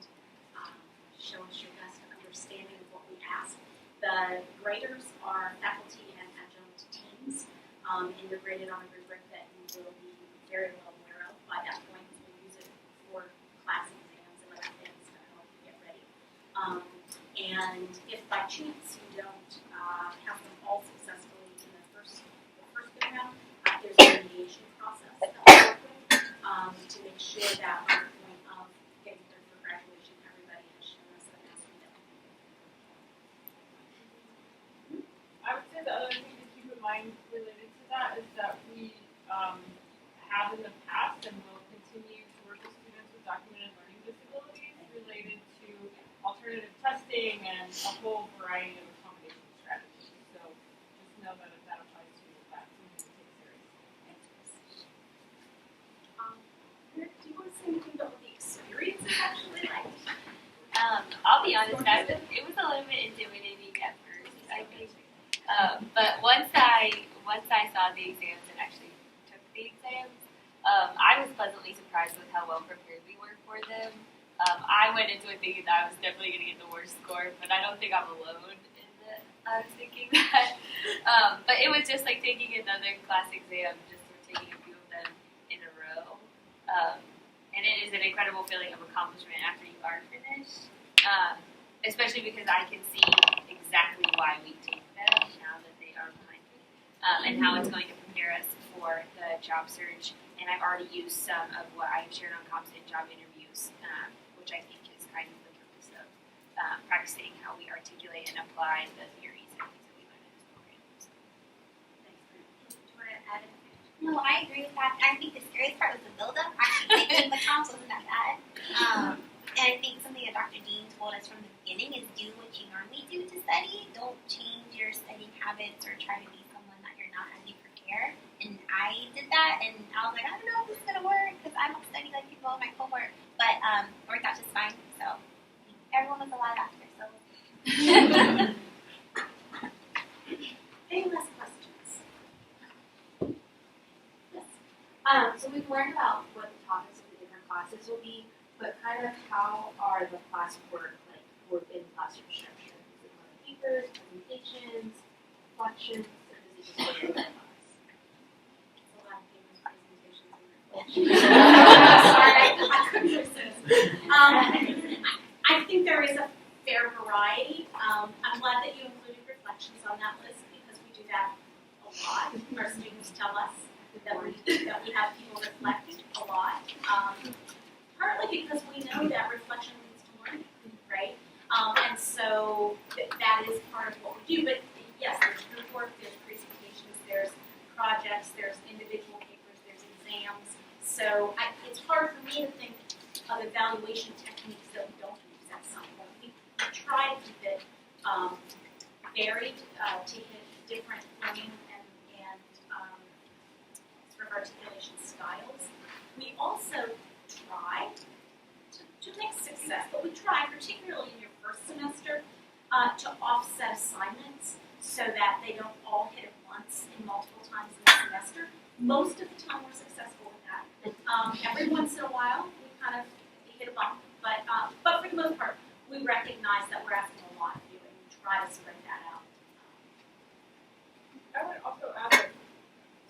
S2: show us your best understanding of what we ask. The graders are faculty and adjunct teams, and you're graded on a rubric that you will be very well aware of by that point. We'll use it for class exams and other things to help you get ready. And if by chance you don't have them all successfully in the first go round, there's a mediation process that we work with to make sure that on the point of getting ready for graduation, everybody has shown us the mastery that we can.
S1: I would say the other thing to keep in mind related to that is that we have in the past and will continue to work with students with documented learning disabilities related to alternative testing and a whole variety of accommodation strategies. So just know that if that applies to you, that's something to take seriously.
S2: Do you want to say anything about what the experience is actually like?
S12: I'll be honest, it was a little bit intimidating at first, I think. But once I saw the exams and actually took the exams, I was pleasantly surprised with how well prepared we were for them. I went into it thinking that I was definitely going to get the worst score, but I don't think I'm alone in that. I was thinking that. But it was just like taking another class exam, just we're taking a few of them in a row. And it is an incredible feeling of accomplishment after you are finished, especially because I can see exactly why we take them now that they are behind me, and how it's going to prepare us for the job search and I've already used some of what I have shared on competent job interviews, which I think is kind of the purpose of practicing how we articulate and apply the theories and things that we learn in this program. So,
S2: Thanks, Brent. Do you want to add anything?
S13: No, I agree with that. I think the scariest part was the build-up. Actually, taking the comps wasn't that bad. And I think something that Dr. Dean told us from the beginning is do what you normally do to study. Don't change your studying habits or try to be someone that you're not as you prepare. And I did that, and I was like, I don't know if this is going to work because I don't study like people in my cohort. But it worked out just fine. So everyone was alive after. So.
S2: Any last questions?
S9: So we've learned about what the topics of the different classes will be, but kind of how are the classwork like in classroom structure? Is it more papers, presentations, reflections, or does it just go to the class?
S2: It's a lot of papers, presentations, and reflections. Sorry, I couldn't resist. I think there is a fair variety. I'm glad that you included reflections on that list because we do that a lot. Our students tell us that we have people reflect a lot. Partly because we know that reflection leads to learning, right? And so that is part of what we do. But yes, there's group work, there's presentations, there's projects, there's individual papers, there's exams. So it's hard for me to think of evaluation techniques that we don't use at some point. We try to keep it varied, to hit different learning and sort of articulation styles. We also try to make success, but we try, particularly in your first semester, to offset assignments so that they don't all hit at once and multiple times in the semester. Most of the time we're successful with that. Every once in a while we kind of hit a bump, but for the most part we recognize that we're asking a lot of you and we try to spread that out.
S1: I would also add that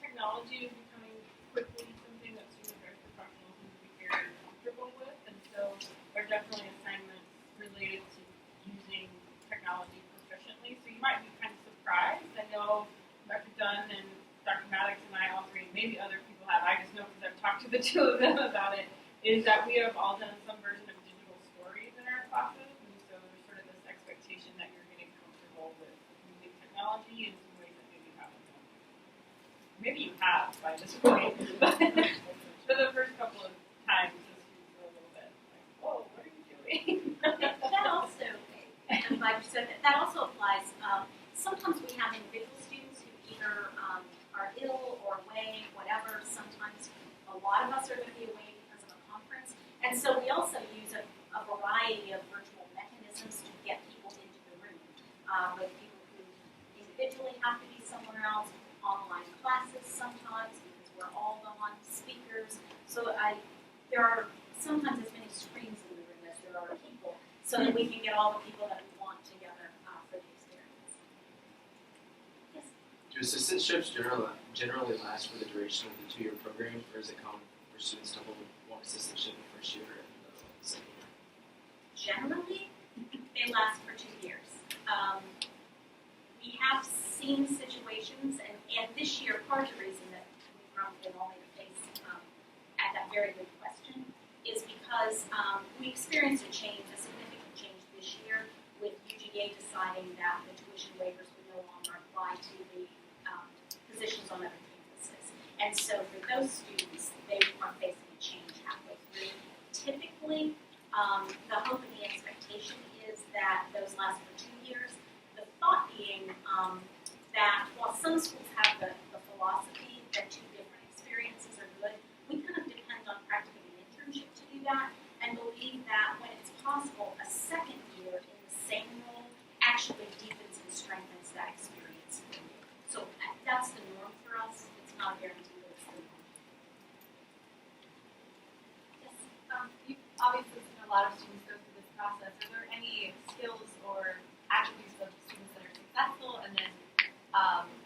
S1: technology is becoming quickly something that student affairs professionals need to be very comfortable with, and so there are definitely assignments related to using technology proficiently. So you might be kind of surprised. I know Dr. Dunn and Dr. Maddox and I all agree, maybe other people have, I just know because I've talked to the two of them about it, is that we have all done some version of digital stories in our classes, and so there's sort of this expectation that you're getting comfortable with using technology in some ways that maybe you haven't done. Maybe you have by this point, but for the first couple of times, this was a little bit like, whoa, what are you doing?
S2: That also, I'm glad you said that. That also applies. Sometimes we have individual students who either are ill or away, whatever. Sometimes a lot of us are going to be away because of a conference. And so we also use a variety of virtual mechanisms to get people into the room. With people who individually have to be somewhere else, online classes sometimes because we're all on speakers. So there are sometimes as many screens in the room as there are people, so that we can get all the people that we want together for the experience. Yes?
S14: Do assistantships generally last for the duration of the 2-year program, or is it common for students to hold one assistantship the first year and another one the second year?
S2: Generally, they last for 2 years. We have seen situations, and this year, part of the reason that we've grown in only the face at that very good question is because we experienced a significant change this year with UGA deciding that the tuition waivers would no longer apply to the positions on other campuses. And so for those students, they are facing a change halfway through. Typically, the hope and the expectation is that those last for 2 years. The thought being that while some schools have the philosophy that 2 different experiences are good, we kind of depend on practicing an internship to do that and believe that when it's possible, a second year in the same role actually deepens and strengthens that experience for you. So that's the norm for us. It's not a guarantee, but it's the norm.
S15: Yes, you've obviously seen a lot of students go through this process. Are there any skills or attributes of students that are successful, and then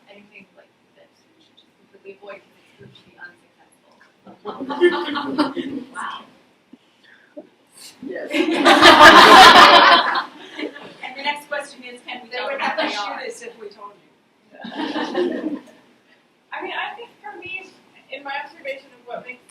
S15: anything like that students should just completely avoid because it's proved to be unsuccessful?
S2: Wow.
S3: Yes.
S2: And the next question is, can we
S3: They
S2: tell
S3: would
S2: them
S3: have
S2: what
S3: to
S2: they are?
S3: shoot us if we told you.
S1: I mean, I think for me, in my observation of what makes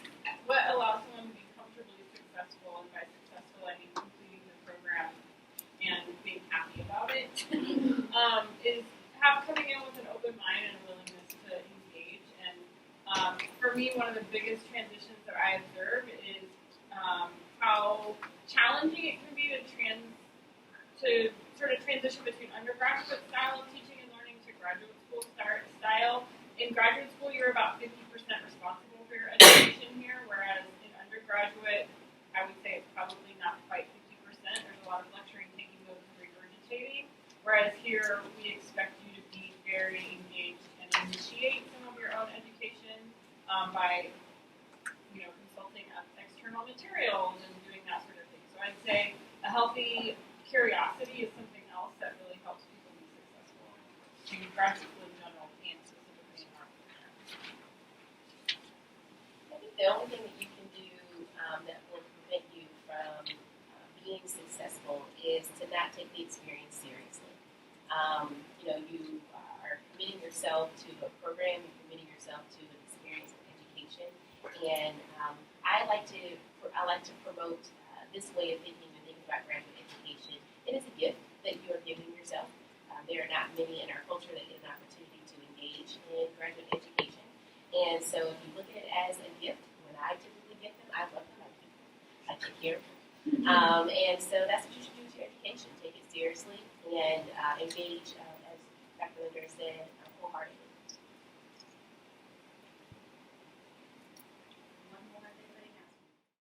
S1: undergraduate, I would say it's probably not quite 50%. There's a lot of lecturing, taking notes, and regurgitating. Whereas here, we expect you to be very engaged and initiate some of your own education by, consulting external materials and doing that sort of thing. So I'd say a healthy curiosity is something else that really helps people be successful in graduate school in general and specifically in our program.
S5: I think the only thing that you can do that will prevent you from being successful is to not take the experience seriously. You are committing yourself to a program, you're committing yourself to an experience of education, and I like to promote this way of thinking and thinking about graduate education. It is a gift that you are giving yourself. There are not many in our culture that get an opportunity to engage in graduate education, and so if you look at it as a gift, when I typically get them, I love them, I keep them, I take care of them. And so that's what you should do with your education. Take it seriously and engage, as Dr. Linder said, wholeheartedly.